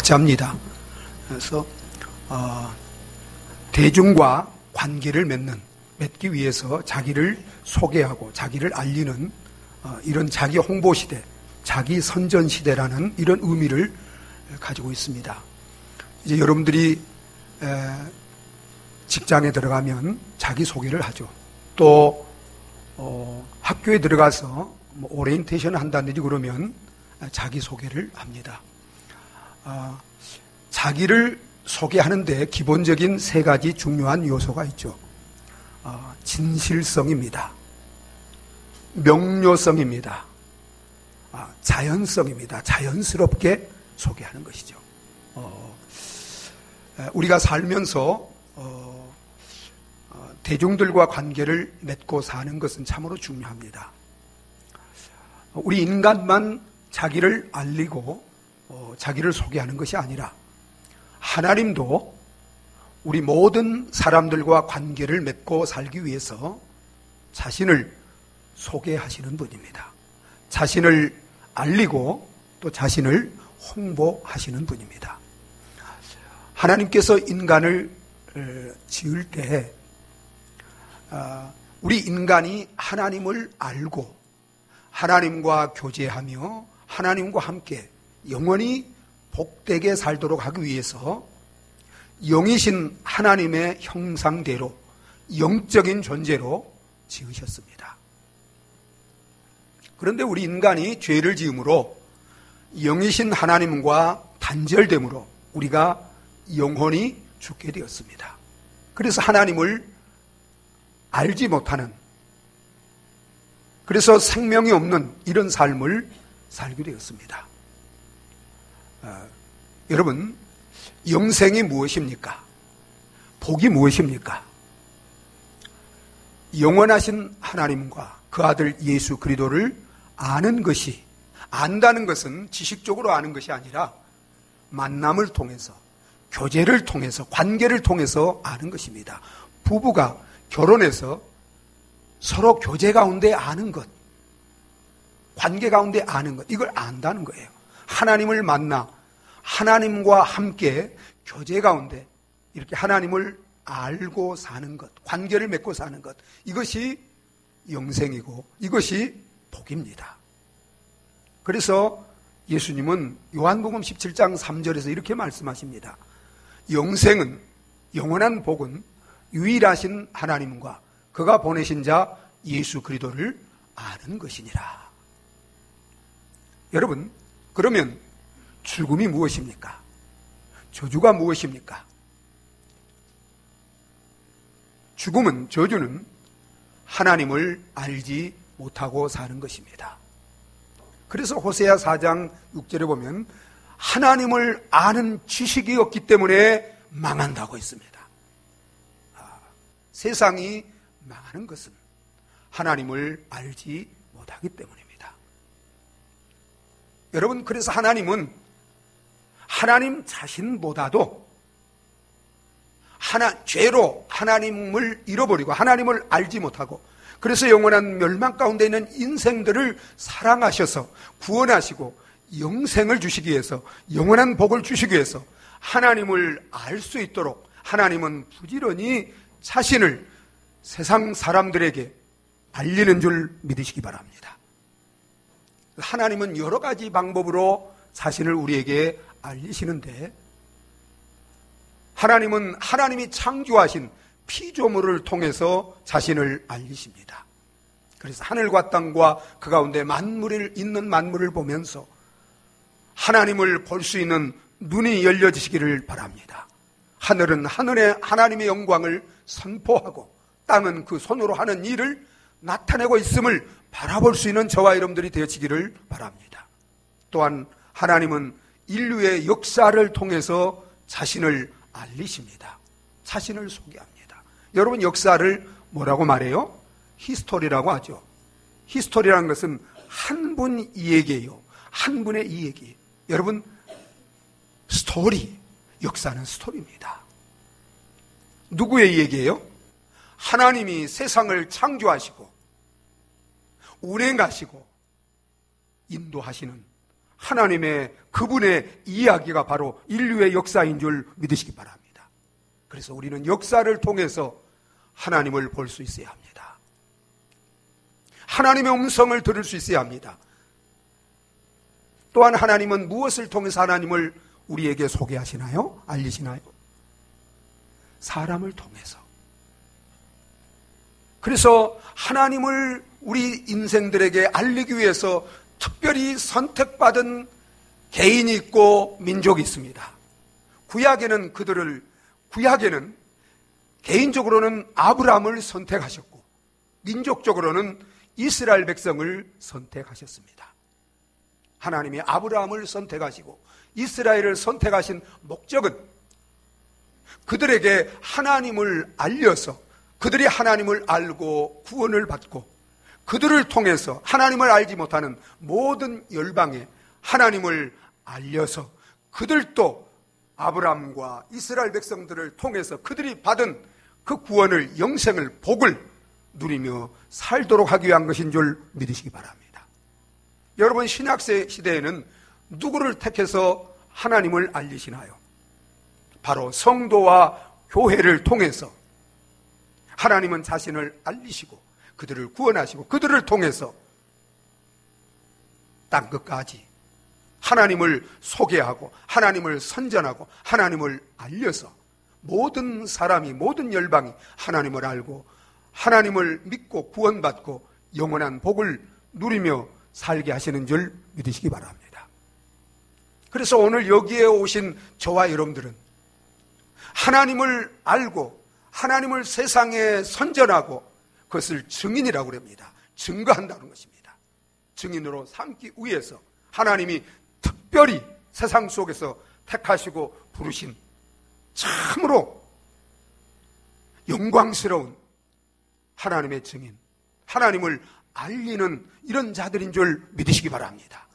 자입니다. 그래서 대중과 관계를 맺기 위해서 자기를 소개하고 자기를 알리는 이런 자기 홍보 시대, 자기 선전 시대라는 이런 의미를 가지고 있습니다. 이제 여러분들이 직장에 들어가면 자기 소개를 하죠. 또 학교에 들어가서 오리엔테이션을 한다든지 그러면 자기 소개를 합니다. 자기를 소개하는데 기본적인 세 가지 중요한 요소가 있죠. 진실성입니다. 명료성입니다. 자연성입니다. 자연스럽게 소개하는 것이죠. 우리가 살면서 대중들과 관계를 맺고 사는 것은 참으로 중요합니다. 우리 인간만 자기를 알리고 자기를 소개하는 것이 아니라 하나님도 우리 모든 사람들과 관계를 맺고 살기 위해서 자신을 소개하시는 분입니다. 자신을 알리고 또 자신을 홍보하시는 분입니다. 하나님께서 인간을 지을 때 우리 인간이 하나님을 알고 하나님과 교제하며 하나님과 함께 영원히 복되게 살도록 하기 위해서 영이신 하나님의 형상대로 영적인 존재로 지으셨습니다. 그런데 우리 인간이 죄를 지음으로 영이신 하나님과 단절됨으로 우리가 영원히 죽게 되었습니다. 그래서 하나님을 알지 못하는, 그래서 생명이 없는 이런 삶을 살게 되었습니다. 여러분, 영생이 무엇입니까? 복이 무엇입니까? 영원하신 하나님과 그 아들 예수 그리스도를 아는 것이, 안다는 것은 지식적으로 아는 것이 아니라 만남을 통해서, 교제를 통해서, 관계를 통해서 아는 것입니다. 부부가 결혼해서 서로 교제 가운데 아는 것, 관계 가운데 아는 것, 이걸 안다는 거예요. 하나님을 만나 하나님과 함께 교제 가운데 이렇게 하나님을 알고 사는 것, 관계를 맺고 사는 것, 이것이 영생이고 이것이 복입니다. 그래서 예수님은 요한복음 17장 3절에서 이렇게 말씀하십니다. 영생은, 영원한 복은 유일하신 하나님과 그가 보내신 자 예수 그리스도를 아는 것이니라. 여러분, 그러면 죽음이 무엇입니까? 저주가 무엇입니까? 죽음은, 저주는 하나님을 알지 못하고 사는 것입니다. 그래서 호세아 4장 6절에 보면 하나님을 아는 지식이 없기 때문에 망한다고 했습니다. 세상이 망하는 것은 하나님을 알지 못하기 때문입니다. 여러분, 그래서 하나님은 하나님 자신보다도 죄로 하나님을 잃어버리고 하나님을 알지 못하고, 그래서 영원한 멸망 가운데 있는 인생들을 사랑하셔서 구원하시고 영생을 주시기 위해서, 영원한 복을 주시기 위해서 하나님을 알 수 있도록 하나님은 부지런히 자신을 세상 사람들에게 알리는 줄 믿으시기 바랍니다. 하나님은 여러 가지 방법으로 자신을 우리에게 알리시는데, 하나님은 하나님이 창조하신 피조물을 통해서 자신을 알리십니다. 그래서 하늘과 땅과 그 가운데 만물을 있는 만물을 보면서 하나님을 볼 수 있는 눈이 열려지시기를 바랍니다. 하늘은 하늘의 하나님의 영광을 선포하고 땅은 그 손으로 하는 일을 나타내고 있음을 바라볼 수 있는 저와 여러분들이 되어지기를 바랍니다. 또한 하나님은 인류의 역사를 통해서 자신을 알리십니다. 자신을 소개합니다. 여러분, 역사를 뭐라고 말해요? 히스토리라고 하죠. 히스토리라는 것은 한 분 이야기예요. 한 분의 이야기. 여러분, 스토리, 역사는 스토리입니다. 누구의 이야기예요? 하나님이 세상을 창조하시고 운행하시고 인도하시는 하나님의 그분의 이야기가 바로 인류의 역사인 줄 믿으시기 바랍니다. 그래서 우리는 역사를 통해서 하나님을 볼 수 있어야 합니다. 하나님의 음성을 들을 수 있어야 합니다. 또한 하나님은 무엇을 통해서 하나님을 우리에게 소개하시나요? 알리시나요? 사람을 통해서. 그래서 하나님을 우리 인생들에게 알리기 위해서 특별히 선택받은 개인이 있고 민족이 있습니다. 구약에는 개인적으로는 아브라함을 선택하셨고 민족적으로는 이스라엘 백성을 선택하셨습니다. 하나님이 아브라함을 선택하시고 이스라엘을 선택하신 목적은 그들에게 하나님을 알려서 그들이 하나님을 알고 구원을 받고 그들을 통해서 하나님을 알지 못하는 모든 열방에 하나님을 알려서 그들도 아브라함과 이스라엘 백성들을 통해서 그들이 받은 그 구원을, 영생을, 복을 누리며 살도록 하기 위한 것인 줄 믿으시기 바랍니다. 여러분, 신약세 시대에는 누구를 택해서 하나님을 알리시나요? 바로 성도와 교회를 통해서 하나님은 자신을 알리시고 그들을 구원하시고 그들을 통해서 땅끝까지 하나님을 소개하고 하나님을 선전하고 하나님을 알려서 모든 사람이, 모든 열방이 하나님을 알고 하나님을 믿고 구원받고 영원한 복을 누리며 살게 하시는 줄 믿으시기 바랍니다. 그래서 오늘 여기에 오신 저와 여러분들은 하나님을 알고 하나님을 세상에 선전하고 그것을 증인이라고 합니다. 증거한다는 것입니다. 증인으로 삼기 위해서 하나님이 특별히 세상 속에서 택하시고 부르신 참으로 영광스러운 하나님의 증인, 하나님을 알리는 이런 자들인 줄 믿으시기 바랍니다.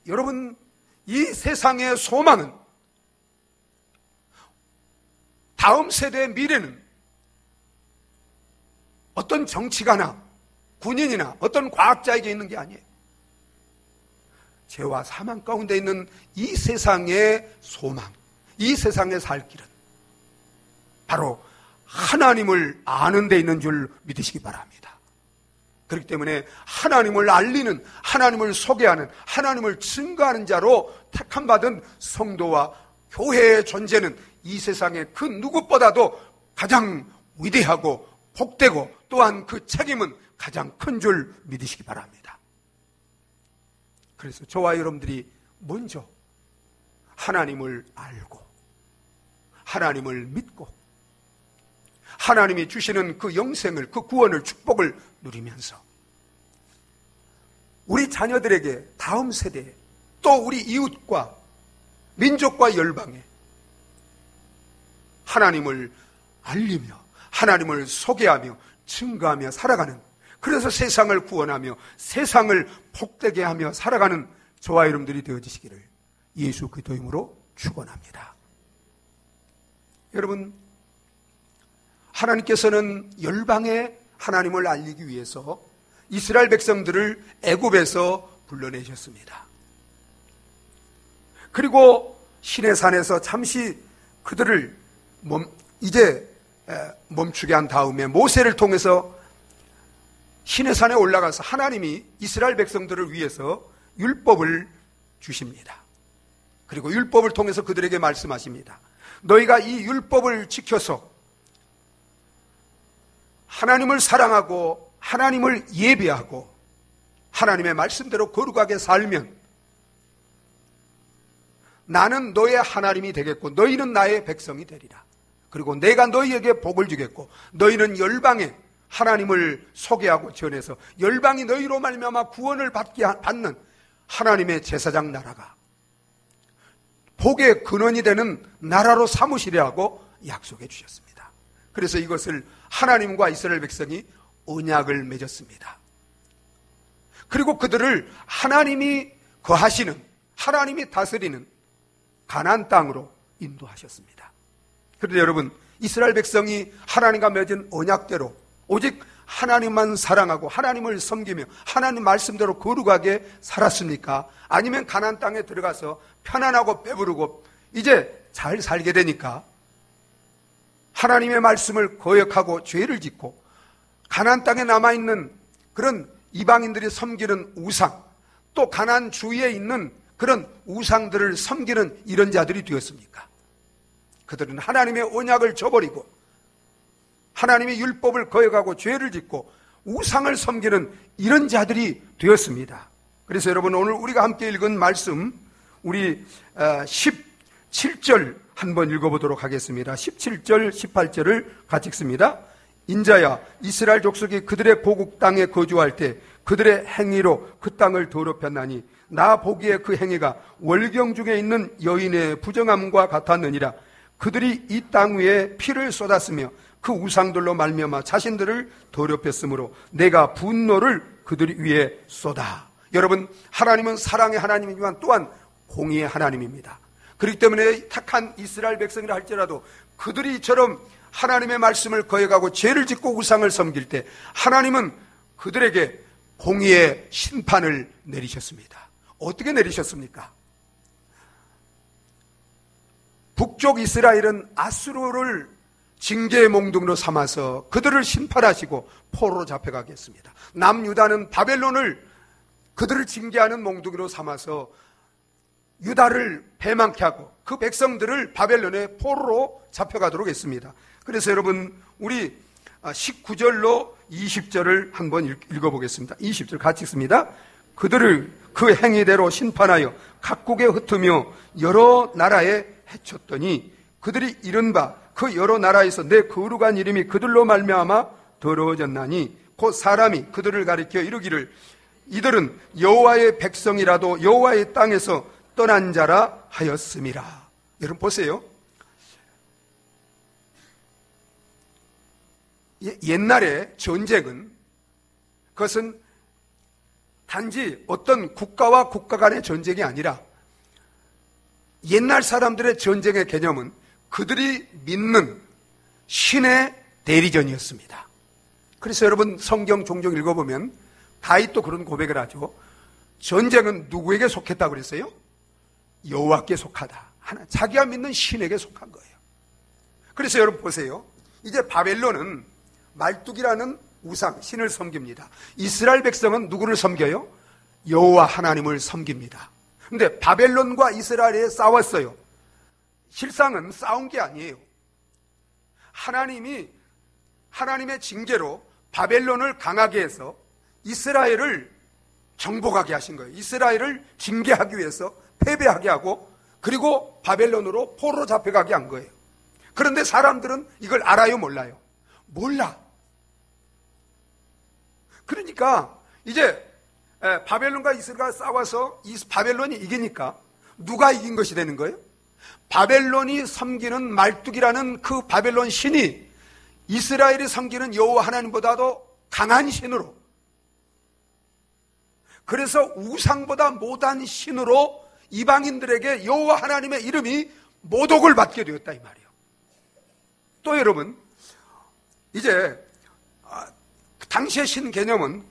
여러분, 이 세상의 소망은, 다음 세대의 미래는 어떤 정치가나 군인이나 어떤 과학자에게 있는 게 아니에요. 죄와 사망 가운데 있는 이 세상의 소망, 이 세상의 살 길은 바로 하나님을 아는 데 있는 줄 믿으시기 바랍니다. 그렇기 때문에 하나님을 알리는, 하나님을 소개하는, 하나님을 증거하는 자로 택함받은 성도와 교회의 존재는 이 세상의 그 누구보다도 가장 위대하고 복되고 또한 그 책임은 가장 큰 줄 믿으시기 바랍니다. 그래서 저와 여러분들이 먼저 하나님을 알고 하나님을 믿고 하나님이 주시는 그 영생을, 그 구원을, 축복을 누리면서 우리 자녀들에게, 다음 세대에, 또 우리 이웃과 민족과 열방에 하나님을 알리며 하나님을 소개하며 증거하며 살아가는, 그래서 세상을 구원하며 세상을 복되게 하며 살아가는 저와 여러분들이 되어지시기를 예수 그리스도 이름으로 축원합니다. 여러분, 하나님께서는 열방에 하나님을 알리기 위해서 이스라엘 백성들을 애굽에서 불러내셨습니다. 그리고 시내산에서 잠시 그들을 이제 멈추게 한 다음에 모세를 통해서 시내산에 올라가서 하나님이 이스라엘 백성들을 위해서 율법을 주십니다. 그리고 율법을 통해서 그들에게 말씀하십니다. 너희가 이 율법을 지켜서 하나님을 사랑하고 하나님을 예배하고 하나님의 말씀대로 거룩하게 살면 나는 너의 하나님이 되겠고 너희는 나의 백성이 되리라. 그리고 내가 너희에게 복을 주겠고 너희는 열방에 하나님을 소개하고 전해서 열방이 너희로 말미암아 구원을 받는 하나님의 제사장 나라가 복의 근원이 되는 나라로 삼으시리라고 약속해 주셨습니다. 그래서 이것을 하나님과 이스라엘 백성이 언약을 맺었습니다. 그리고 그들을 하나님이 거하시는, 하나님이 다스리는 가나안 땅으로 인도하셨습니다. 그런데 여러분, 이스라엘 백성이 하나님과 맺은 언약대로 오직 하나님만 사랑하고 하나님을 섬기며 하나님 말씀대로 거룩하게 살았습니까? 아니면 가나안 땅에 들어가서 편안하고 배부르고 이제 잘 살게 되니까 하나님의 말씀을 거역하고 죄를 짓고 가나안 땅에 남아있는 그런 이방인들이 섬기는 우상, 또 가나안 주위에 있는 그런 우상들을 섬기는 이런 자들이 되었습니까? 그들은 하나님의 언약을 저버리고 하나님의 율법을 거역하고 죄를 짓고 우상을 섬기는 이런 자들이 되었습니다. 그래서 여러분, 오늘 우리가 함께 읽은 말씀, 우리 17절 한번 읽어보도록 하겠습니다. 17절 18절을 같이 읽습니다. 인자야, 이스라엘 족속이 그들의 고국 땅에 거주할 때 그들의 행위로 그 땅을 더럽혔나니 나 보기에 그 행위가 월경 중에 있는 여인의 부정함과 같았느니라. 그들이 이 땅 위에 피를 쏟았으며 그 우상들로 말미암아 자신들을 더럽혔으므로 내가 분노를 그들 위에 쏟아. 여러분, 하나님은 사랑의 하나님이지만 또한 공의의 하나님입니다. 그렇기 때문에 택한 이스라엘 백성이라 할지라도 그들이 이처럼 하나님의 말씀을 거역하고 죄를 짓고 우상을 섬길 때 하나님은 그들에게 공의의 심판을 내리셨습니다. 어떻게 내리셨습니까? 북쪽 이스라엘은 아수르를 징계의 몽둥이로 삼아서 그들을 심판하시고 포로로 잡혀가게 했습니다. 남유다는 바벨론을 그들을 징계하는 몽둥이로 삼아서 유다를 배망케 하고 그 백성들을 바벨론의 포로로 잡혀가도록 했습니다. 그래서 여러분, 우리 19절로 20절을 한번 읽어보겠습니다. 20절 같이 읽습니다. 그들을 그 행위대로 심판하여 각국에 흩으며 여러 나라에 해쳤더니 그들이 이른바 그 여러 나라에서 내 거룩한 이름이 그들로 말미암아 더러워졌나니 곧 사람이 그들을 가리켜 이르기를 이들은 여호와의 백성이라도 여호와의 땅에서 떠난 자라 하였음이라. 여러분 보세요. 옛날에 전쟁은 그것은 단지 어떤 국가와 국가 간의 전쟁이 아니라 옛날 사람들의 전쟁의 개념은 그들이 믿는 신의 대리전이었습니다. 그래서 여러분, 성경 종종 읽어보면 다윗도 그런 고백을 하죠. 전쟁은 누구에게 속했다고 그랬어요? 여호와께 속하다. 하나, 자기가 믿는 신에게 속한 거예요. 그래서 여러분 보세요. 이제 바벨론은 말뚝이라는 우상, 신을 섬깁니다. 이스라엘 백성은 누구를 섬겨요? 여호와 하나님을 섬깁니다. 근데 바벨론과 이스라엘에 싸웠어요. 실상은 싸운 게 아니에요. 하나님이 하나님의 징계로 바벨론을 강하게 해서 이스라엘을 정복하게 하신 거예요. 이스라엘을 징계하기 위해서 패배하게 하고 그리고 바벨론으로 포로로 잡혀가게 한 거예요. 그런데 사람들은 이걸 알아요, 몰라요? 몰라. 그러니까 이제 바벨론과 이스라엘과 싸워서 바벨론이 이기니까 누가 이긴 것이 되는 거예요? 바벨론이 섬기는 말뚝이라는 그 바벨론 신이 이스라엘이 섬기는 여호와 하나님보다도 강한 신으로, 그래서 우상보다 못한 신으로 이방인들에게 여호와 하나님의 이름이 모독을 받게 되었다 이 말이에요. 또 여러분, 이제 당시의 신 개념은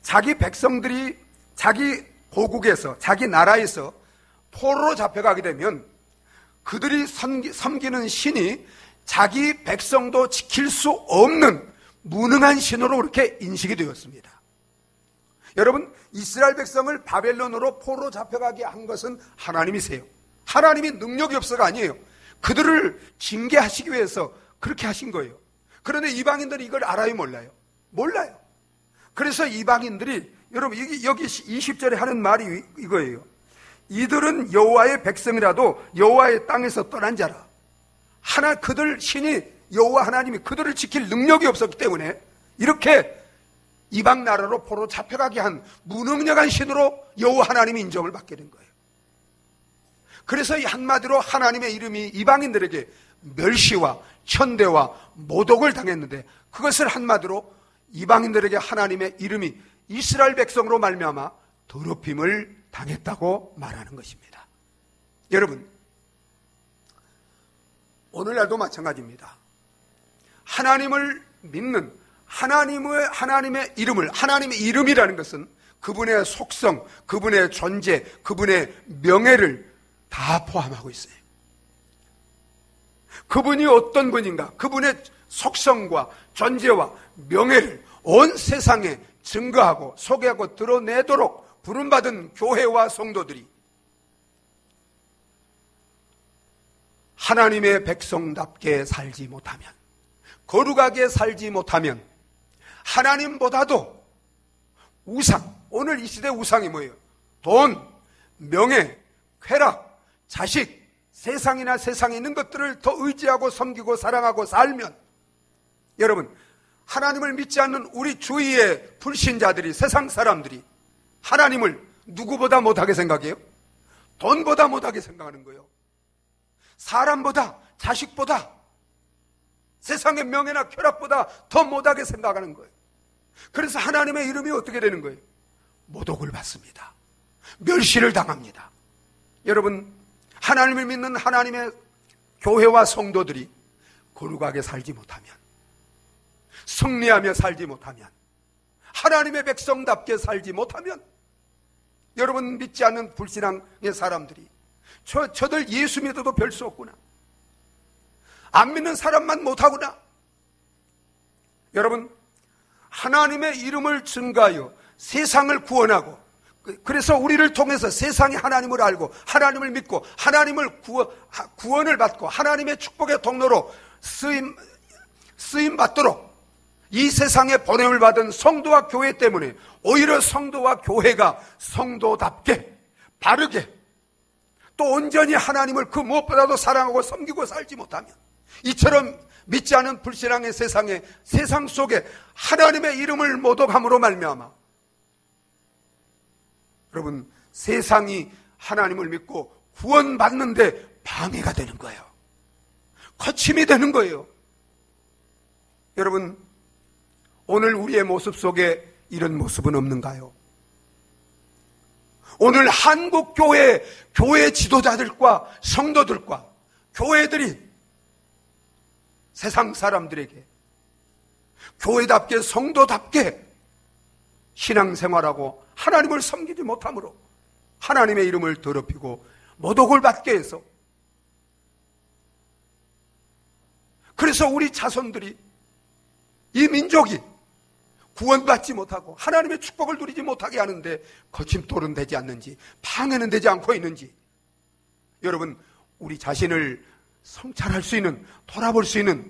자기 백성들이 자기 고국에서 자기 나라에서 포로로 잡혀가게 되면 그들이 섬기는 신이 자기 백성도 지킬 수 없는 무능한 신으로 그렇게 인식이 되었습니다. 여러분, 이스라엘 백성을 바벨론으로 포로로 잡혀가게 한 것은 하나님이세요. 하나님이 능력이 없어가 아니에요. 그들을 징계하시기 위해서 그렇게 하신 거예요. 그런데 이방인들이 이걸 알아요, 몰라요? 몰라요. 그래서 이방인들이, 여러분 여기 20절에 하는 말이 이거예요. 이들은 여호와의 백성이라도 여호와의 땅에서 떠난 자라. 그들 신이, 여호와 하나님이 그들을 지킬 능력이 없었기 때문에 이렇게 이방 나라로 포로 잡혀가게 한 무능력한 신으로 여호와 하나님이 인정을 받게 된 거예요. 그래서 한마디로 하나님의 이름이 이방인들에게 멸시와 천대와 모독을 당했는데, 그것을 한마디로 이방인들에게 하나님의 이름이 이스라엘 백성으로 말미암아 더럽힘을 당했다고 말하는 것입니다. 여러분, 오늘날도 마찬가지입니다. 하나님을 믿는, 하나님의 이름을, 하나님의 이름이라는 것은 그분의 속성, 그분의 존재, 그분의 명예를 다 포함하고 있어요. 그분이 어떤 분인가, 그분의 속성과 존재와 명예를 온 세상에 증거하고 소개하고 드러내도록 부름받은 교회와 성도들이 하나님의 백성답게 살지 못하면, 거룩하게 살지 못하면 하나님보다도 우상, 오늘 이 시대 우상이 뭐예요? 돈, 명예, 쾌락, 자식, 세상이나 세상에 있는 것들을 더 의지하고 섬기고 사랑하고 살면, 여러분, 하나님을 믿지 않는 우리 주위의 불신자들이, 세상 사람들이 하나님을 누구보다 못하게 생각해요? 돈보다 못하게 생각하는 거예요. 사람보다, 자식보다, 세상의 명예나 쾌락보다 더 못하게 생각하는 거예요. 그래서 하나님의 이름이 어떻게 되는 거예요? 모독을 받습니다. 멸시를 당합니다. 여러분, 하나님을 믿는 하나님의 교회와 성도들이 거룩하게 살지 못하면, 승리하며 살지 못하면, 하나님의 백성답게 살지 못하면, 여러분, 믿지 않는 불신앙의 사람들이 저들 예수 믿어도 별 수 없구나, 안 믿는 사람만 못하구나. 여러분, 하나님의 이름을 증거하여 세상을 구원하고, 그래서 우리를 통해서 세상이 하나님을 알고 하나님을 믿고 하나님을 구원을 받고 하나님의 축복의 통로로 쓰임 받도록 이 세상에 보냄을 받은 성도와 교회 때문에 오히려 성도와 교회가 성도답게 바르게 또 온전히 하나님을 그 무엇보다도 사랑하고 섬기고 살지 못하면, 이처럼 믿지 않은 불신앙의 세상 속에 하나님의 이름을 모독함으로 말미암아 여러분, 세상이 하나님을 믿고 구원받는데 방해가 되는 거예요. 거침이 되는 거예요. 여러분, 오늘 우리의 모습 속에 이런 모습은 없는가요? 오늘 한국 교회 지도자들과 성도들과 교회들이 세상 사람들에게 교회답게 성도답게 신앙생활하고 하나님을 섬기지 못함으로 하나님의 이름을 더럽히고 모독을 받게 해서, 그래서 우리 자손들이, 이 민족이 구원받지 못하고 하나님의 축복을 누리지 못하게 하는데 거침돌은 되지 않는지, 방해는 되지 않고 있는지, 여러분, 우리 자신을 성찰할 수 있는, 돌아볼 수 있는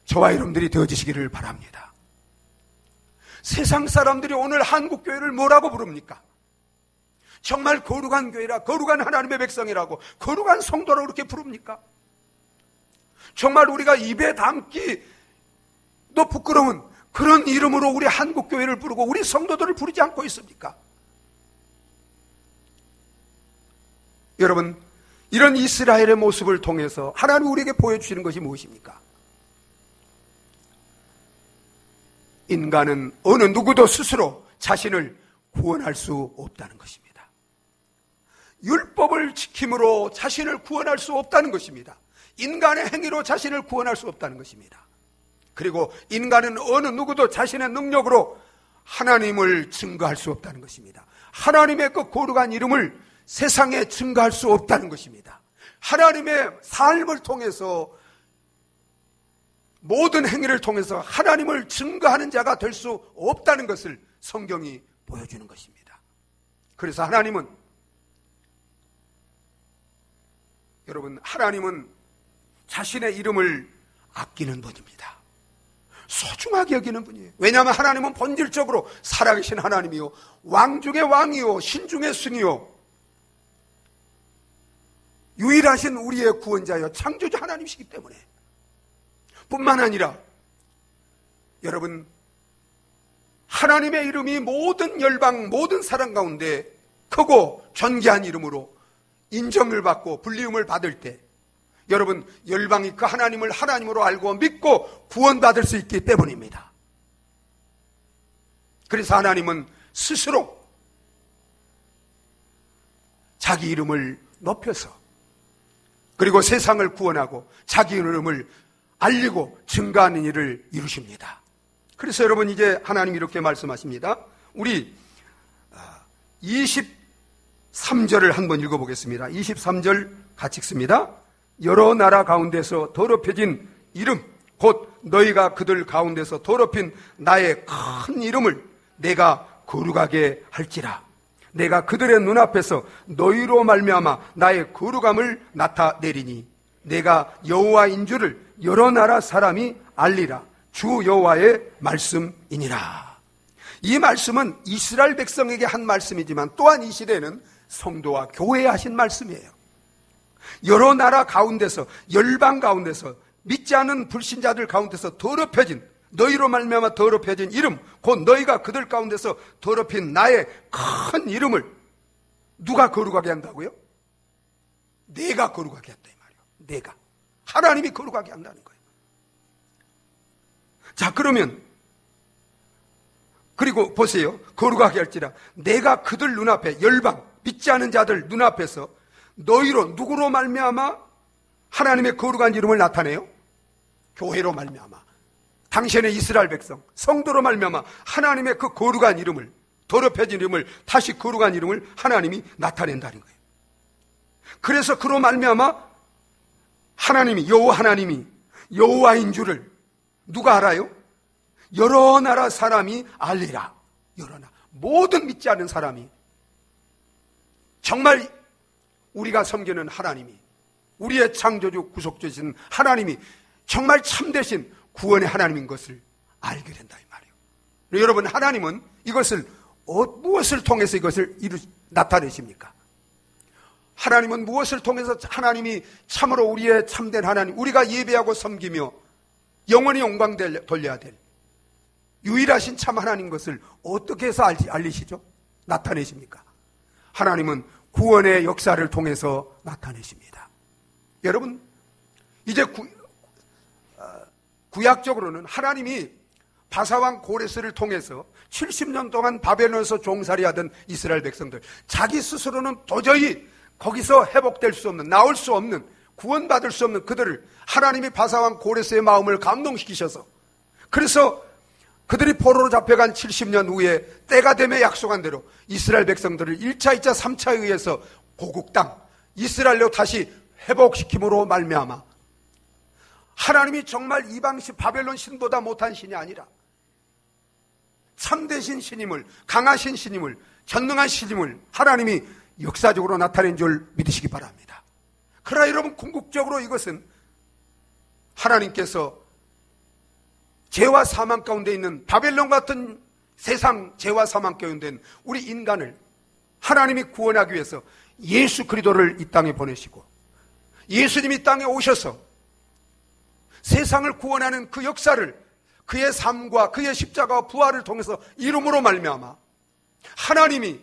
저와 여러분들이 되어지시기를 바랍니다. 세상 사람들이 오늘 한국교회를 뭐라고 부릅니까? 정말 거룩한 교회라, 거룩한 하나님의 백성이라고, 거룩한 성도라고 그렇게 부릅니까? 정말 우리가 입에 담기도 부끄러운 그런 이름으로 우리 한국교회를 부르고 우리 성도들을 부르지 않고 있습니까? 여러분, 이런 이스라엘의 모습을 통해서 하나님 우리에게 보여주시는 것이 무엇입니까? 인간은 어느 누구도 스스로 자신을 구원할 수 없다는 것입니다. 율법을 지킴으로 자신을 구원할 수 없다는 것입니다. 인간의 행위로 자신을 구원할 수 없다는 것입니다. 그리고 인간은 어느 누구도 자신의 능력으로 하나님을 증거할 수 없다는 것입니다. 하나님의 그 거룩한 이름을 세상에 증거할 수 없다는 것입니다. 하나님의 삶을 통해서, 모든 행위를 통해서 하나님을 증거하는 자가 될 수 없다는 것을 성경이 보여주는 것입니다. 그래서 하나님은, 여러분, 하나님은 자신의 이름을 아끼는 분입니다. 소중하게 여기는 분이에요. 왜냐하면 하나님은 본질적으로 살아계신 하나님이요, 왕 중의 왕이요, 신 중의 신이요, 유일하신 우리의 구원자여 창조주 하나님이시기 때문에, 뿐만 아니라 여러분, 하나님의 이름이 모든 열방, 모든 사람 가운데 크고 존귀한 이름으로 인정을 받고 불리움을 받을 때, 여러분, 열방이 그 하나님을 하나님으로 알고 믿고 구원받을 수 있기 때문입니다. 그래서 하나님은 스스로 자기 이름을 높여서, 그리고 세상을 구원하고 자기 이름을 알리고 증거하는 일을 이루십니다. 그래서 여러분 이제 하나님이 이렇게 말씀하십니다. 우리 23절을 한번 읽어보겠습니다. 23절 같이 읽습니다. 여러 나라 가운데서 더럽혀진 이름 곧 너희가 그들 가운데서 더럽힌 나의 큰 이름을 내가 거룩하게 할지라. 내가 그들의 눈앞에서 너희로 말미암아 나의 거룩함을 나타내리니 내가 여호와인 줄을 여러 나라 사람이 알리라. 주 여호와의 말씀이니라. 이 말씀은 이스라엘 백성에게 한 말씀이지만 또한 이 시대에는 성도와 교회에 하신 말씀이에요. 여러 나라 가운데서, 열방 가운데서, 믿지 않는 불신자들 가운데서 더럽혀진, 너희로 말미암아 더럽혀진 이름 곧 너희가 그들 가운데서 더럽힌 나의 큰 이름을 누가 거룩하게 한다고요? 내가 거룩하게 한다 이 말이에요. 내가. 하나님이 거룩하게 한다는 거예요. 자, 그러면 그리고 보세요. 거룩하게 할지라 내가 그들 눈앞에, 열방 믿지 않은 자들 눈앞에서 너희로, 누구로 말미암아 하나님의 거룩한 이름을 나타내요? 교회로 말미암아, 당신의 이스라엘 백성, 성도로 말미암아 하나님의 그 거룩한 이름을, 더럽혀진 이름을, 다시 거룩한 이름을 하나님이 나타낸다는 거예요. 그래서 그로 말미암아 하나님이, 하나님이 여호와인 줄을 누가 알아요? 여러 나라 사람이 알리라. 여러 나라, 모든 믿지 않는 사람이, 정말 우리가 섬기는 하나님이, 우리의 창조주 구속주신 하나님이 정말 참되신 구원의 하나님인 것을 알게 된다 이 말이에요. 여러분, 하나님은 이것을 무엇을 통해서 이것을 나타내십니까? 하나님은 무엇을 통해서 하나님이 참으로 우리의 참된 하나님, 우리가 예배하고 섬기며 영원히 영광 돌려야 될 유일하신 참 하나님 것을 어떻게 해서 알리시죠? 나타내십니까? 하나님은 구원의 역사를 통해서 나타내십니다. 여러분, 이제 구약적으로는 하나님이 바사왕 고레스를 통해서 70년 동안 바벨론에서 종살이하던 이스라엘 백성들, 자기 스스로는 도저히 거기서 회복될 수 없는, 나올 수 없는, 구원받을 수 없는 그들을 하나님이 바사왕 고레스의 마음을 감동시키셔서, 그래서 그들이 포로로 잡혀간 70년 후에 때가 되며 약속한 대로 이스라엘 백성들을 1차, 2차, 3차에 의해서 고국 땅 이스라엘로 다시 회복시킴으로 말미암아 하나님이 정말 이방신 바벨론 신보다 못한 신이 아니라 참되신 신임을, 강하신 신임을, 전능한 신임을 하나님이 역사적으로 나타낸 줄 믿으시기 바랍니다. 그러나 여러분, 궁극적으로 이것은 하나님께서 죄와 사망 가운데 있는 바벨론 같은 세상 죄와 사망 가운데 있는 우리 인간을 하나님이 구원하기 위해서 예수 그리스도를 이 땅에 보내시고, 예수님이 이 땅에 오셔서 세상을 구원하는 그 역사를 그의 삶과 그의 십자가와 부활을 통해서 이름으로 말미암아 하나님이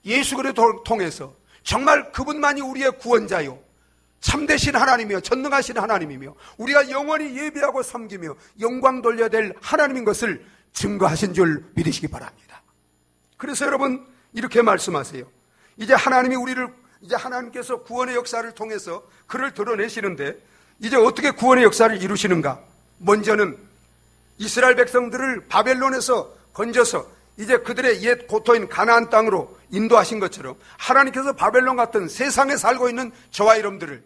예수 그리스도를 통해서 정말 그분만이 우리의 구원자요, 참되신 하나님이며 전능하신 하나님이며 우리가 영원히 예배하고 섬기며 영광 돌려야 될 하나님인 것을 증거하신 줄 믿으시기 바랍니다. 그래서 여러분, 이렇게 말씀하세요. 이제 하나님이 이제 하나님께서 구원의 역사를 통해서 그를 드러내시는데, 이제 어떻게 구원의 역사를 이루시는가? 먼저는 이스라엘 백성들을 바벨론에서 건져서 이제 그들의 옛 고토인 가나안 땅으로 인도하신 것처럼 하나님께서 바벨론 같은 세상에 살고 있는 저와 여러분들을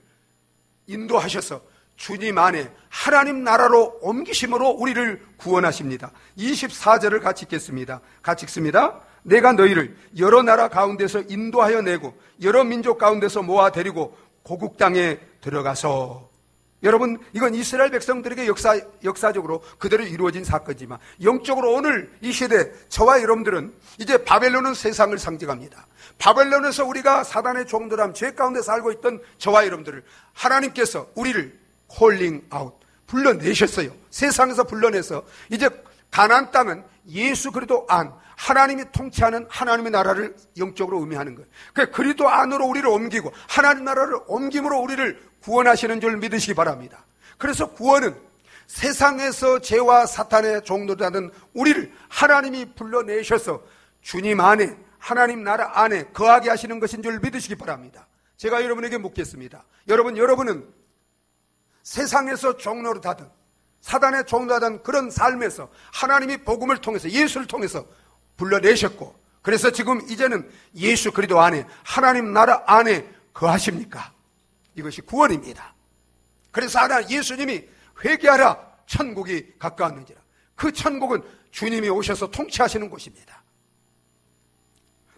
인도하셔서 주님 안에 하나님 나라로 옮기심으로 우리를 구원하십니다. 24절을 같이 읽겠습니다. 같이 읽습니다. 내가 너희를 여러 나라 가운데서 인도하여 내고 여러 민족 가운데서 모아 데리고 고국 땅에 들어가서, 여러분, 이건 이스라엘 백성들에게 역사적으로 그대로 이루어진 사건이지만 영적으로 오늘 이 시대 저와 여러분들은 이제 바벨론은 세상을 상징합니다. 바벨론에서 우리가 사단의 종들함, 죄 가운데 살고 있던 저와 여러분들을 하나님께서 우리를 콜링 아웃, 불러내셨어요. 세상에서 불러내서 이제 가나안 땅은 예수 그리스도 안, 하나님이 통치하는 하나님의 나라를 영적으로 의미하는 거예요. 그리스도 안으로 우리를 옮기고 하나님 나라를 옮김으로 우리를 구원하시는 줄 믿으시기 바랍니다. 그래서 구원은 세상에서 죄와 사탄의 종노릇하는 우리를 하나님이 불러내셔서 주님 안에, 하나님 나라 안에 거하게 하시는 것인 줄 믿으시기 바랍니다. 제가 여러분에게 묻겠습니다. 여러분은 세상에서 종노릇하던 사단에 종노하던 그런 삶에서 하나님이 복음을 통해서 예수를 통해서 불러내셨고, 그래서 지금 이제는 예수 그리스도 안에 하나님 나라 안에 거하십니까? 이것이 구원입니다. 그래서 예수님이 회개하라 천국이 가까웠는지라. 그 천국은 주님이 오셔서 통치하시는 곳입니다.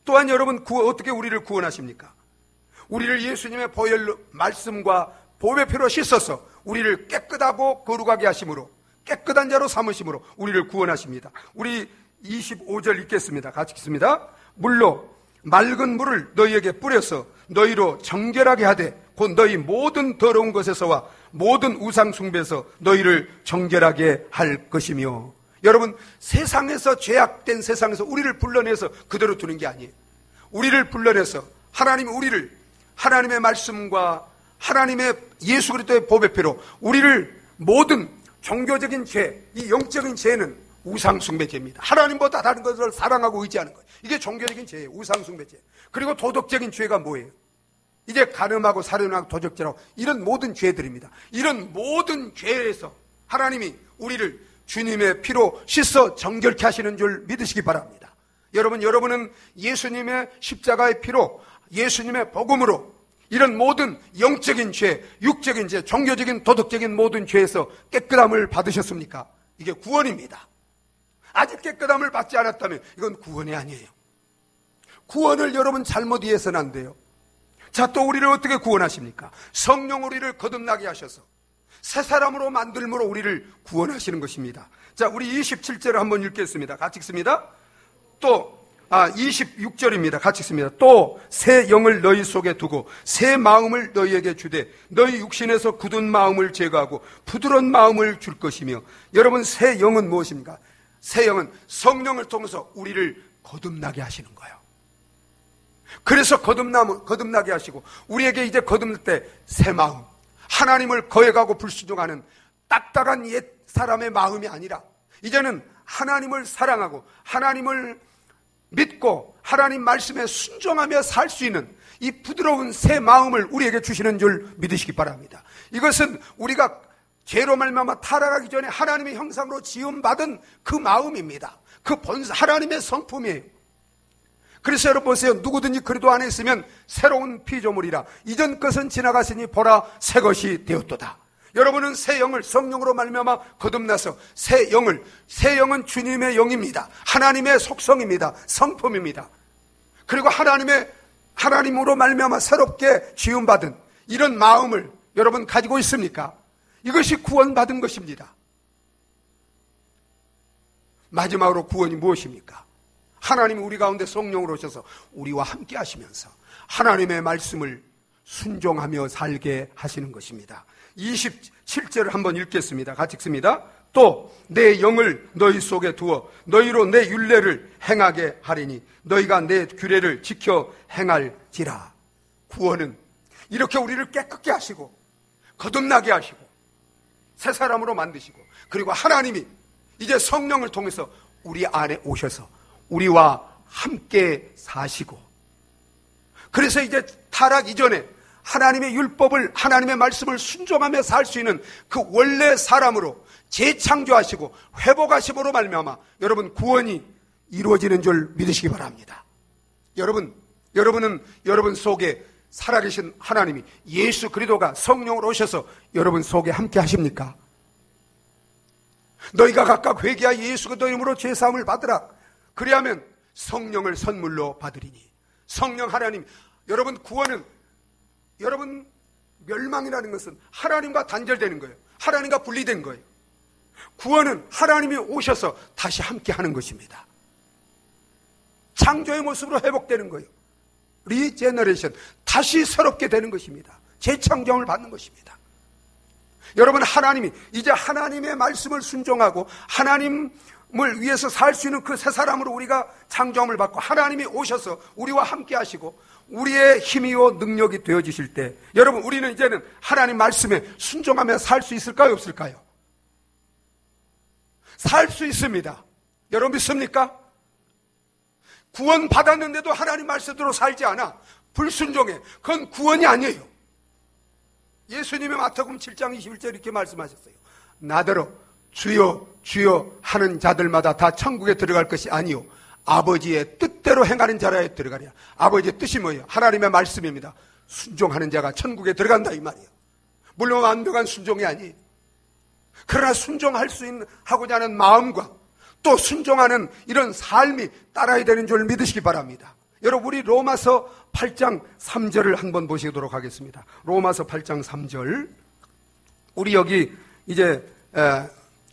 또한 여러분, 어떻게 우리를 구원하십니까? 우리를 예수님의 보혈 말씀과 보배 피로 씻어서 우리를 깨끗하고 거룩하게 하심으로, 깨끗한 자로 삼으심으로 우리를 구원하십니다. 우리 25절 읽겠습니다. 같이 읽습니다. 물로 맑은 물을 너희에게 뿌려서 너희로 정결하게 하되 곧 너희 모든 더러운 것에서와 모든 우상 숭배에서 너희를 정결하게 할 것이며. 여러분, 세상에서, 죄악된 세상에서 우리를 불러내서 그대로 두는 게 아니에요. 우리를 불러내서 하나님이 우리를 하나님의 말씀과 하나님의 예수 그리스도의 보배피로 우리를 모든 종교적인 죄, 이 영적인 죄는 우상숭배죄입니다. 하나님보다 다른 것을 사랑하고 의지하는 거예요. 이게 종교적인 죄예요. 우상숭배죄. 그리고 도덕적인 죄가 뭐예요? 이제 간음하고 살인하고 도적질하고 이런 모든 죄들입니다. 이런 모든 죄에서 하나님이 우리를 주님의 피로 씻어 정결케 하시는 줄 믿으시기 바랍니다. 여러분은 예수님의 십자가의 피로, 예수님의 복음으로 이런 모든 영적인 죄, 육적인 죄, 종교적인 도덕적인 모든 죄에서 깨끗함을 받으셨습니까? 이게 구원입니다. 아직 깨끗함을 받지 않았다면 이건 구원이 아니에요. 구원을 여러분 잘못 이해해서는 안 돼요. 자, 또 우리를 어떻게 구원하십니까? 성령 우리를 거듭나게 하셔서 새 사람으로 만들므로 우리를 구원하시는 것입니다. 자, 우리 27절을 한번 읽겠습니다. 같이 읽습니다. 또 26절입니다. 같이 읽습니다. 또 새 영을 너희 속에 두고 새 마음을 너희에게 주되 너희 육신에서 굳은 마음을 제거하고 부드러운 마음을 줄 것이며. 여러분, 새 영은 무엇입니까? 새 영은 성령을 통해서 우리를 거듭나게 하시는 거예요. 그래서 거듭나게 하시고 우리에게 이제 거듭날 때 새 마음, 하나님을 거역하고 불순종하는 딱딱한 옛 사람의 마음이 아니라 이제는 하나님을 사랑하고 하나님을 믿고 하나님 말씀에 순종하며 살 수 있는 이 부드러운 새 마음을 우리에게 주시는 줄 믿으시기 바랍니다. 이것은 우리가 죄로 말미암아 타락하기 전에 하나님의 형상으로 지음받은 그 마음입니다. 그 하나님의 성품이에요. 그래서 여러분 보세요. 누구든지 그리스도 안에 있으면 새로운 피조물이라. 이전 것은 지나갔으니 보라 새 것이 되었도다. 여러분은 새 영을 성령으로 말미암아 거듭나서 새 영은 주님의 영입니다. 하나님의 속성입니다. 성품입니다. 그리고 하나님으로 말미암아 새롭게 지음받은 이런 마음을 여러분 가지고 있습니까? 이것이 구원받은 것입니다. 마지막으로 구원이 무엇입니까? 하나님이 우리 가운데 성령으로 오셔서 우리와 함께 하시면서 하나님의 말씀을 순종하며 살게 하시는 것입니다. 27절을 한번 읽겠습니다. 같이 읽습니다. 또 내 영을 너희 속에 두어 너희로 내 율례를 행하게 하리니 너희가 내 규례를 지켜 행할지라. 구원은 이렇게 우리를 깨끗게 하시고 거듭나게 하시고 새 사람으로 만드시고, 그리고 하나님이 이제 성령을 통해서 우리 안에 오셔서 우리와 함께 사시고, 그래서 이제 타락 이전에 하나님의 율법을, 하나님의 말씀을 순종하며 살 수 있는 그 원래 사람으로 재창조하시고 회복하심으로 말미암아 여러분 구원이 이루어지는 줄 믿으시기 바랍니다. 여러분은 여러분 속에 살아계신 하나님이 예수 그리스도가 성령으로 오셔서 여러분 속에 함께 하십니까? 너희가 각각 회개하여 예수 그리스도 이름으로 죄사함을 받으라. 그리하면 성령을 선물로 받으리니. 성령 하나님, 여러분 구원은, 여러분 멸망이라는 것은 하나님과 단절되는 거예요. 하나님과 분리된 거예요. 구원은 하나님이 오셔서 다시 함께 하는 것입니다. 창조의 모습으로 회복되는 거예요. 리제너레이션, 다시 새롭게 되는 것입니다. 재창조함을 받는 것입니다. 여러분, 하나님이 이제 하나님의 말씀을 순종하고 하나님을 위해서 살 수 있는 그 새 사람으로 우리가 창조함을 받고 하나님이 오셔서 우리와 함께 하시고 우리의 힘이요 능력이 되어지실 때, 여러분 우리는 이제는 하나님 말씀에 순종하며 살 수 있을까요, 없을까요? 살 수 있습니다. 여러분 믿습니까? 구원 받았는데도 하나님 말씀대로 살지 않아 불순종해. 그건 구원이 아니에요. 예수님의 마태복음 7장 21절 이렇게 말씀하셨어요. 나더러 주여 주여 하는 자들마다 다 천국에 들어갈 것이 아니요 아버지의 뜻대로 행하는 자라에 들어가랴. 아버지의 뜻이 뭐예요? 하나님의 말씀입니다. 순종하는 자가 천국에 들어간다 이 말이에요. 물론 완벽한 순종이 아니에요. 그러나 순종할 수 있는 하고자 하는 마음과 또 순종하는 이런 삶이 따라야 되는 줄 믿으시기 바랍니다. 여러분, 우리 로마서 8장 3절을 한번 보시도록 하겠습니다. 로마서 8장 3절. 우리 여기 이제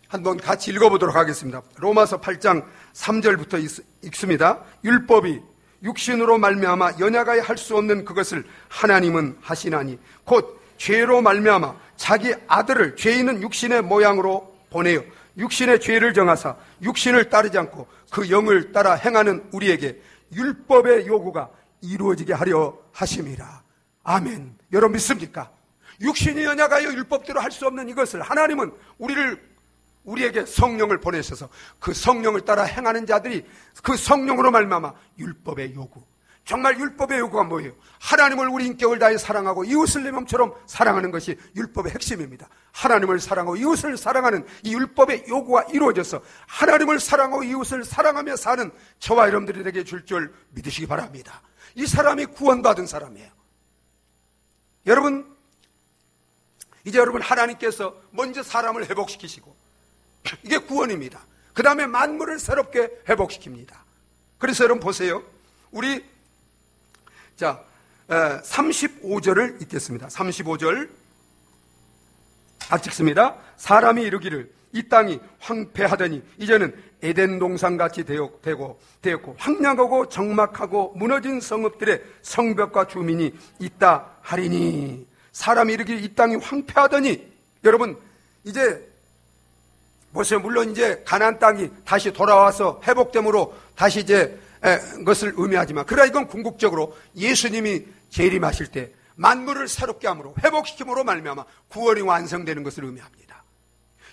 한번 같이 읽어보도록 하겠습니다. 로마서 8장 3절부터 읽습니다. 율법이 육신으로 말미암아 연약하여 할 수 없는 그것을 하나님은 하시나니 곧 죄로 말미암아 자기 아들을 죄 있는 육신의 모양으로 보내요 육신의 죄를 정하사 육신을 따르지 않고 그 영을 따라 행하는 우리에게 율법의 요구가 이루어지게 하려 하심이라. 아멘. 여러분 믿습니까? 육신이 연약하여 율법대로 할 수 없는 이것을 하나님은 우리에게 성령을 보내셔서 그 성령을 따라 행하는 자들이 그 성령으로 말미암아 율법의 요구. 정말 율법의 요구가 뭐예요? 하나님을 우리 인격을 다해 사랑하고 이웃을 내 몸처럼 사랑하는 것이 율법의 핵심입니다. 하나님을 사랑하고 이웃을 사랑하는 이 율법의 요구가 이루어져서 하나님을 사랑하고 이웃을 사랑하며 사는 저와 여러분들에게 줄 줄 믿으시기 바랍니다. 이 사람이 구원받은 사람이에요. 여러분, 이제 여러분 하나님께서 먼저 사람을 회복시키시고 이게 구원입니다. 그 다음에 만물을 새롭게 회복시킵니다. 그래서 여러분 보세요. 우리 35절을 읽겠습니다. 35절 같이 읽습니다. 사람이 이르기를 이 땅이 황폐하더니 이제는 에덴 동산같이 되었고 황량하고 적막하고 무너진 성읍들의 성벽과 주민이 있다 하리니. 사람이 이르기를 이 땅이 황폐하더니, 여러분 이제 보세요. 물론 이제 가나안 땅이 다시 돌아와서 회복됨으로 다시 이제 것을 의미하지만, 그러나 이건 궁극적으로 예수님이 재림하실 때 만물을 새롭게 함으로 회복시킴으로 말미암아 구원이 완성되는 것을 의미합니다.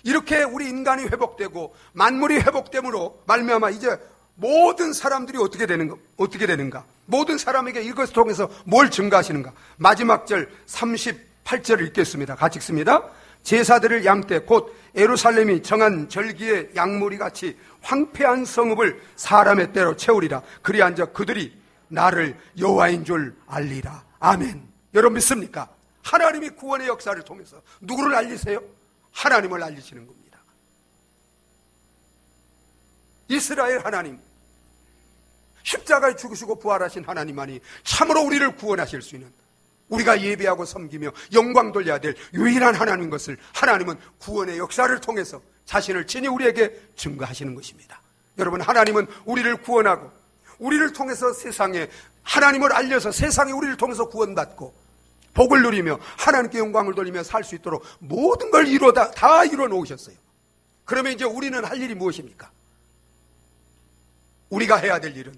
이렇게 우리 인간이 회복되고 만물이 회복됨으로 말미암아 이제 모든 사람들이 어떻게 되는가? 모든 사람에게 이것을 통해서 뭘 증가하시는가? 마지막 절 38절을 읽겠습니다. 같이 읽습니다. 제사드릴 양떼 곧 예루살렘이 정한 절기의 양무리 같이 황폐한 성읍을 사람의 때로 채우리라. 그리한즉 그들이 나를 여호와인 줄 알리라. 아멘. 여러분 믿습니까? 하나님이 구원의 역사를 통해서 누구를 알리세요? 하나님을 알리시는 겁니다. 이스라엘 하나님, 십자가에 죽으시고 부활하신 하나님만이 참으로 우리를 구원하실 수 있는, 우리가 예배하고 섬기며 영광 돌려야 될 유일한 하나님인 것을 하나님은 구원의 역사를 통해서 자신을 친히 우리에게 증거하시는 것입니다. 여러분, 하나님은 우리를 구원하고 우리를 통해서 세상에 하나님을 알려서 세상에 우리를 통해서 구원받고 복을 누리며 하나님께 영광을 돌리며 살 수 있도록 모든 걸 다 이루어 놓으셨어요. 그러면 이제 우리는 할 일이 무엇입니까? 우리가 해야 될 일은,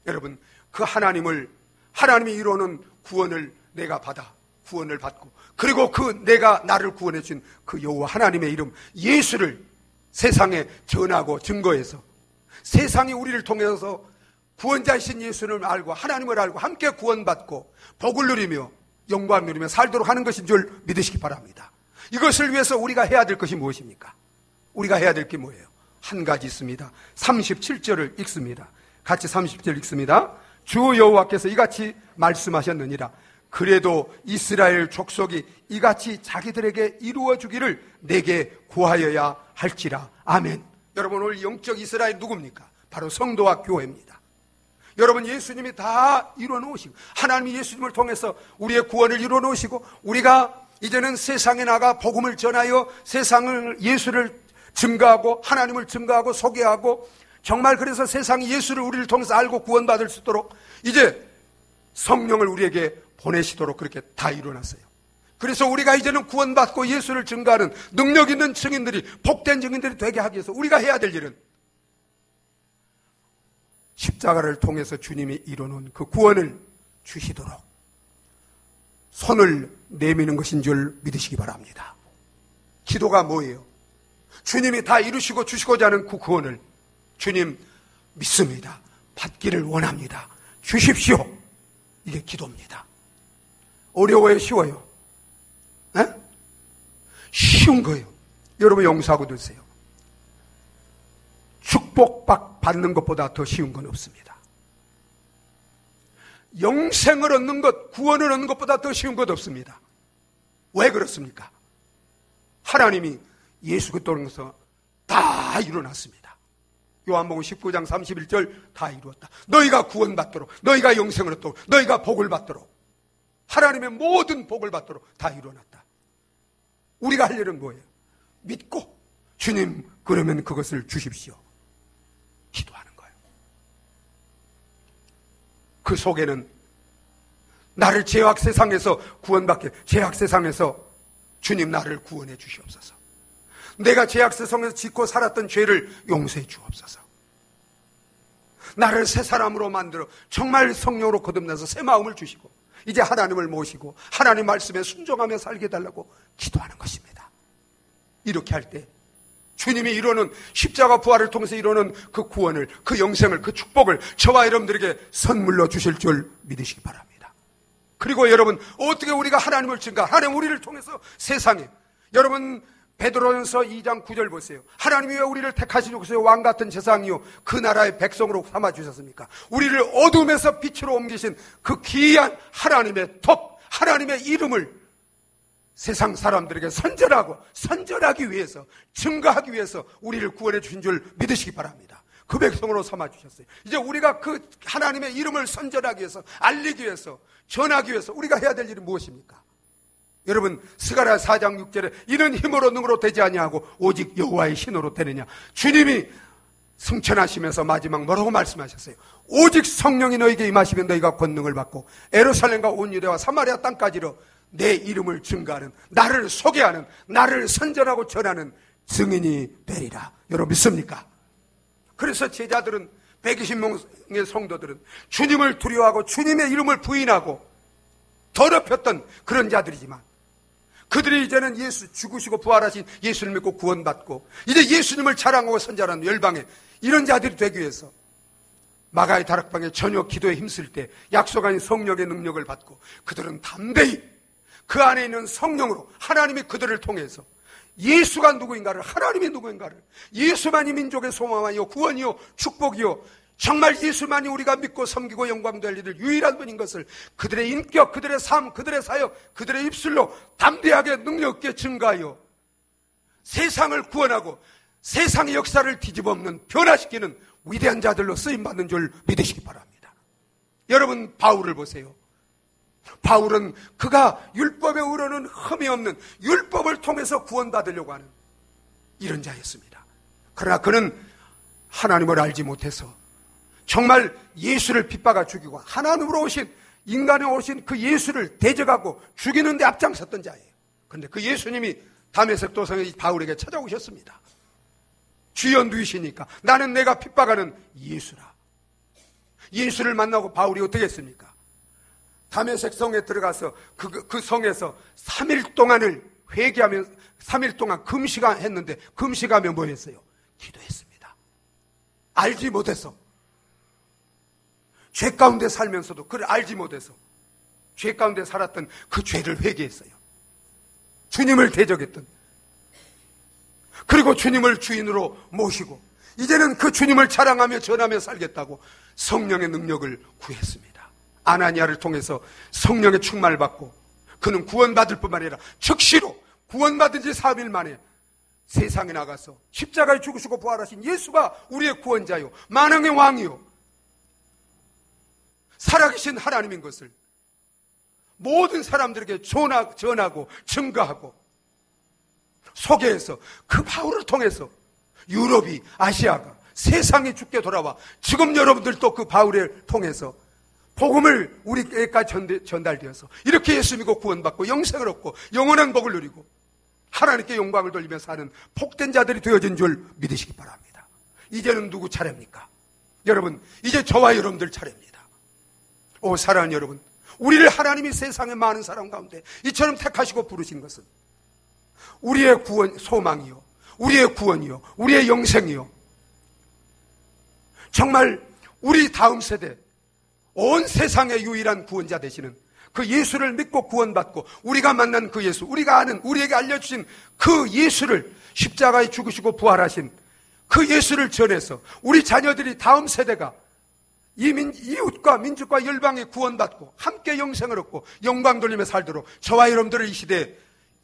여러분, 그 하나님이 이루어놓은 구원을 내가 받아 구원을 받고, 그리고 내가 나를 구원해 준 그 여호와 하나님의 이름 예수를 세상에 전하고 증거해서 세상이 우리를 통해서 구원자이신 예수를 알고 하나님을 알고 함께 구원받고 복을 누리며 영광 누리며 살도록 하는 것인 줄 믿으시기 바랍니다. 이것을 위해서 우리가 해야 될 것이 무엇입니까? 우리가 해야 될 게 뭐예요? 한 가지 있습니다. 37절을 읽습니다. 같이 30절 읽습니다. 주 여호와께서 이같이 말씀하셨느니라. 그래도 이스라엘 족속이 이같이 자기들에게 이루어주기를 내게 구하여야 할지라. 아멘. 여러분, 오늘 영적 이스라엘 누굽니까? 바로 성도와 교회입니다. 여러분, 예수님이 다 이루어놓으시고 하나님이 예수님을 통해서 우리의 구원을 이루어놓으시고 우리가 이제는 세상에 나가 복음을 전하여 세상을 예수를 증거하고 하나님을 증거하고 소개하고, 정말 그래서 세상이 예수를 우리를 통해서 알고 구원받을 수 있도록 이제 성령을 우리에게 보내시도록 그렇게 다 이루어놨어요. 그래서 우리가 이제는 구원받고 예수를 증거하는 능력 있는 증인들이, 복된 증인들이 되게 하기 위해서 우리가 해야 될 일은 십자가를 통해서 주님이 이루어놓은 그 구원을 주시도록 손을 내미는 것인 줄 믿으시기 바랍니다. 기도가 뭐예요? 주님이 다 이루시고 주시고자 하는 그 구원을 주님 믿습니다. 받기를 원합니다. 주십시오. 이게 기도입니다. 어려워요? 쉬워요? 에? 쉬운 거예요. 여러분 용서하고 드세요. 축복받는 것보다 더 쉬운 건 없습니다. 영생을 얻는 것, 구원을 얻는 것보다 더 쉬운 것 없습니다. 왜 그렇습니까? 하나님이 예수 그리스도로서 다 이루어놨습니다. 요한복음 19장 31절 다 이루었다. 너희가 구원받도록, 너희가 영생을 얻도록, 너희가 복을 받도록, 하나님의 모든 복을 받도록 다 이루어놨다. 우리가 할 일은 뭐예요? 믿고 주님 그러면 그것을 주십시오. 기도하는 거예요. 그 속에는 나를 죄악 세상에서 구원받게, 죄악 세상에서 주님 나를 구원해 주시옵소서. 내가 죄악 세상에서 짓고 살았던 죄를 용서해 주옵소서. 나를 새 사람으로 만들어 정말 성령으로 거듭나서 새 마음을 주시고 이제 하나님을 모시고 하나님 말씀에 순종하며 살게 해달라고 기도하는 것입니다. 이렇게 할 때 주님이 이루는 십자가 부활을 통해서 이루는 그 구원을, 그 영생을, 그 축복을 저와 여러분들에게 선물로 주실 줄 믿으시기 바랍니다. 그리고 여러분, 어떻게 우리가 하나님을 증가, 하나님 우리를 통해서 세상에, 여러분 베드로전서 2장 9절 보세요. 하나님이 왜 우리를 택하시고 왕같은 제사장이요 그 나라의 백성으로 삼아주셨습니까? 우리를 어둠에서 빛으로 옮기신 그 귀한 하나님의 덕, 하나님의 이름을 세상 사람들에게 선전하기 위해서, 증거하기 위해서 우리를 구원해 주신 줄 믿으시기 바랍니다. 그 백성으로 삼아주셨어요. 이제 우리가 그 하나님의 이름을 선전하기 위해서, 알리기 위해서, 전하기 위해서 우리가 해야 될 일은 무엇입니까? 여러분, 스가랴 4장 6절에 이는 힘으로 능으로 되지 아니하고 오직 여호와의 신으로 되느냐. 주님이 승천하시면서 마지막 뭐라고 말씀하셨어요? 오직 성령이 너에게 임하시면 너희가 권능을 받고 예루살렘과 온 유대와 사마리아 땅까지로 내 이름을 증거하는, 나를 소개하는, 나를 선전하고 전하는 증인이 되리라. 여러분 믿습니까? 그래서 제자들은, 120명의 성도들은 주님을 두려워하고 주님의 이름을 부인하고 더럽혔던 그런 자들이지만 그들이 이제는 예수, 죽으시고 부활하신 예수를 믿고 구원받고 이제 예수님을 자랑하고 선전하는 열방에 이런 자들이 되기 위해서 마가의 다락방에 저녁 기도에 힘쓸 때 약속한 성령의 능력을 받고 그들은 담대히 그 안에 있는 성령으로 하나님이 그들을 통해서 예수가 누구인가를, 하나님이 누구인가를, 예수만이 민족의 소망이요 구원이요 축복이요 정말 예수만이 우리가 믿고 섬기고 영광될 일을 유일한 분인 것을 그들의 인격, 그들의 삶, 그들의 사역, 그들의 입술로 담대하게 능력 있게 증가하여 세상을 구원하고 세상의 역사를 뒤집어엎는, 변화시키는 위대한 자들로 쓰임받는 줄 믿으시기 바랍니다. 여러분 바울을 보세요. 바울은 그가 율법의 의로는 흠이 없는 율법을 통해서 구원받으려고 하는 이런 자였습니다. 그러나 그는 하나님을 알지 못해서 정말 예수를 핍박아 죽이고 하나님으로 오신, 인간에 오신 그 예수를 대적하고 죽이는 데 앞장섰던 자예요. 그런데 그 예수님이 다메섹 도성에 바울에게 찾아오셨습니다. 주여 누이시니까 나는 내가 핍박하는 예수라. 예수를 만나고 바울이 어떻게 했습니까? 다메섹 성에 들어가서 그 성에서 3일 동안을 회개하며 3일 동안 금식했는데 금식하며 뭐 했어요? 기도했습니다. 알지 못해서, 죄 가운데 살면서도 그를 알지 못해서 죄 가운데 살았던 그 죄를 회개했어요. 주님을 대적했던, 그리고 주님을 주인으로 모시고 이제는 그 주님을 자랑하며 전하며 살겠다고 성령의 능력을 구했습니다. 아나니아를 통해서 성령의 충만을 받고 그는 구원받을 뿐만 아니라 즉시로 구원받은 지 3일 만에 세상에 나가서 십자가에 죽으시고 부활하신 예수가 우리의 구원자요 만왕의 왕이요 살아계신 하나님인 것을 모든 사람들에게 전하고 증거하고 소개해서 그 바울을 통해서 유럽이, 아시아가, 세상이 죽게 돌아와 지금 여러분들도 그 바울을 통해서 복음을 우리에게까지 전달되어서 이렇게 예수 믿고 구원받고 영생을 얻고 영원한 복을 누리고 하나님께 영광을 돌리며 사는 복된 자들이 되어진 줄 믿으시기 바랍니다. 이제는 누구 차례입니까? 여러분, 이제 저와 여러분들 차례입니다. 오 사랑하는 여러분, 우리를 하나님이 세상의 많은 사람 가운데 이처럼 택하시고 부르신 것은 우리의 구원, 소망이요, 우리의 구원이요, 우리의 영생이요, 정말 우리 다음 세대 온 세상의 유일한 구원자 되시는 그 예수를 믿고 구원받고 우리가 만난 그 예수, 우리가 아는, 우리에게 알려주신 그 예수를 십자가에 죽으시고 부활하신 그 예수를 전해서 우리 자녀들이 다음 세대가 이웃과 민족과 열방에 구원받고 함께 영생을 얻고 영광 돌리며 살도록 저와 여러분들을 이 시대에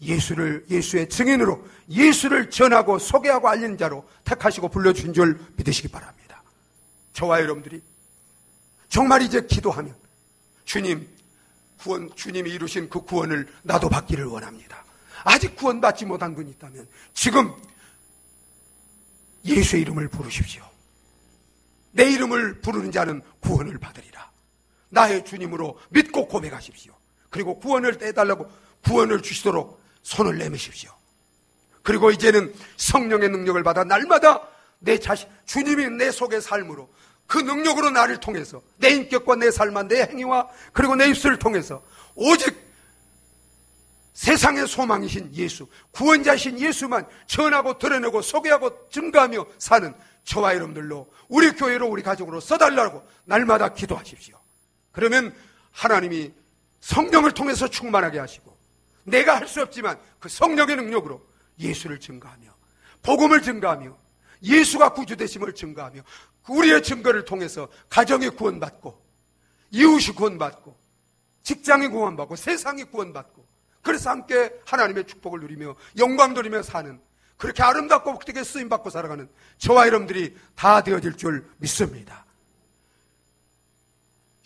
예수의 증인으로 예수를 전하고 소개하고 알리는 자로 택하시고 불러주신 줄 믿으시기 바랍니다. 저와 여러분들이 정말 이제 기도하면 주님이 이루신 그 구원을 나도 받기를 원합니다. 아직 구원받지 못한 분이 있다면 지금 예수의 이름을 부르십시오. 내 이름을 부르는 자는 구원을 받으리라. 나의 주님으로 믿고 고백하십시오. 그리고 구원을 떼달라고 구원을 주시도록 손을 내미십시오. 그리고 이제는 성령의 능력을 받아 날마다 주님이 내 속의 삶으로 그 능력으로 나를 통해서 내 인격과 내 삶과 내 행위와 그리고 내 입술을 통해서 오직 세상의 소망이신 예수, 구원자이신 예수만 전하고 드러내고 소개하고 증거하며 사는 저와 여러분들로 우리 교회로 우리 가족으로 써달라고 날마다 기도하십시오. 그러면 하나님이 성령을 통해서 충만하게 하시고 내가 할 수 없지만 그 성령의 능력으로 예수를 증거하며 복음을 증거하며 예수가 구주되심을 증거하며 우리의 증거를 통해서 가정이 구원받고 이웃이 구원받고 직장이 구원받고 세상이 구원받고 그래서 함께 하나님의 축복을 누리며 영광 돌리며 사는 그렇게 아름답고 복되게 쓰임받고 살아가는 저와 여러분들이 다 되어질 줄 믿습니다.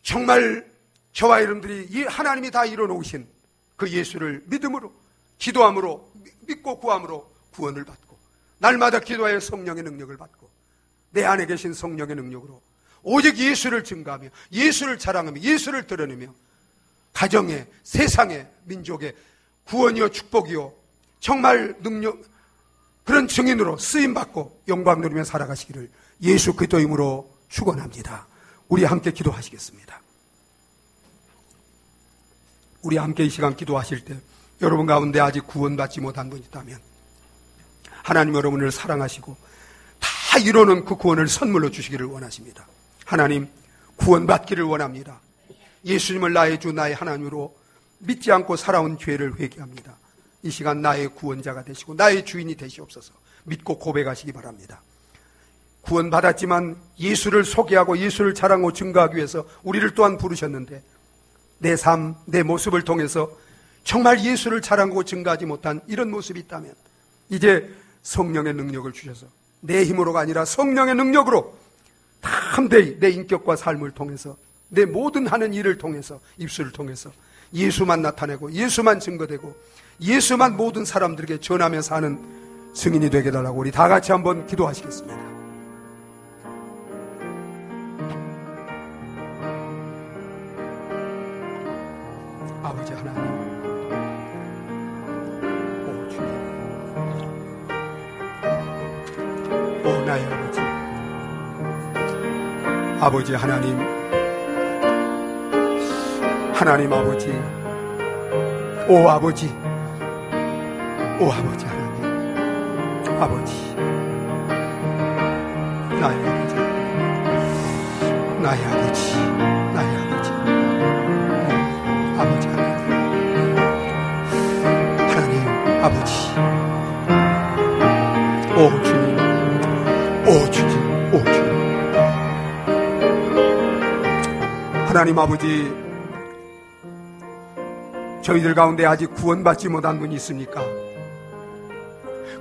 정말 저와 여러분들이 하나님이 다 이뤄놓으신 그 예수를 믿음으로 기도함으로 믿고 구함으로 구원을 받고 날마다 기도하여 성령의 능력을 받고 내 안에 계신 성령의 능력으로 오직 예수를 증거하며 예수를 자랑하며 예수를 드러내며 가정에 세상에 민족에 구원이요 축복이요 정말 능력 그런 증인으로 쓰임받고 영광 누리며 살아가시기를 예수 그리스도 이름으로 축원합니다. 우리 함께 기도하시겠습니다. 우리 함께 이 시간 기도하실 때 여러분 가운데 아직 구원받지 못한 분 있다면 하나님 여러분을 사랑하시고 다 이루는 그 구원을 선물로 주시기를 원하십니다. 하나님 구원받기를 원합니다. 예수님을 나의 주 나의 하나님으로 믿지 않고 살아온 죄를 회개합니다. 이 시간 나의 구원자가 되시고 나의 주인이 되시옵소서. 믿고 고백하시기 바랍니다. 구원받았지만 예수를 소개하고 예수를 자랑하고 증거하기 위해서 우리를 또한 부르셨는데 내 삶, 내 모습을 통해서 정말 예수를 자랑하고 증거하지 못한 이런 모습이 있다면 이제 성령의 능력을 주셔서 내 힘으로가 아니라 성령의 능력으로 담대히 내 인격과 삶을 통해서 내 모든 하는 일을 통해서 입술을 통해서 예수만 나타내고 예수만 증거되고 예수만 모든 사람들에게 전하며 사는 증인이 되게 해달라고 우리 다 같이 한번 기도하시겠습니다. 아버지 하나님, 오 주님, 오 나의 아버지, 아버지 하나님, 하나님 아버지, 오 아버지, 오 아버지 하나님, 아버지, 나의 아버지, 나의 아버지, 나의 아버지, 아버지 하나님, 하나님 아버지, 오 주님, 오 주님, 오 주님, 하나님 아버지, 저희들 가운데 아직 구원받지 못한 분이 있습니까?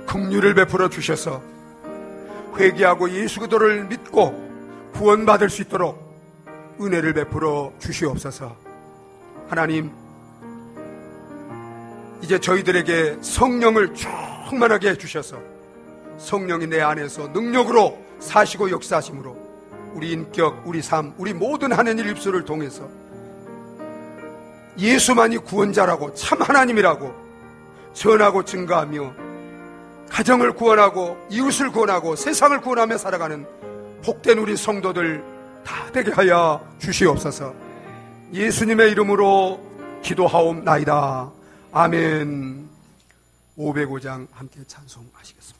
긍휼을 베풀어 주셔서 회개하고 예수 그리스도를 믿고 구원받을 수 있도록 은혜를 베풀어 주시옵소서. 하나님, 이제 저희들에게 성령을 충만하게 해주셔서 성령이 내 안에서 능력으로 사시고 역사하심으로 우리 인격, 우리 삶, 우리 모든 하는 일 입술을 통해서 예수만이 구원자라고 참 하나님이라고 전하고 증거하며 가정을 구원하고 이웃을 구원하고 세상을 구원하며 살아가는 복된 우리 성도들 다 되게 하여 주시옵소서. 예수님의 이름으로 기도하옵나이다. 아멘. 505장 함께 찬송하시겠습니다.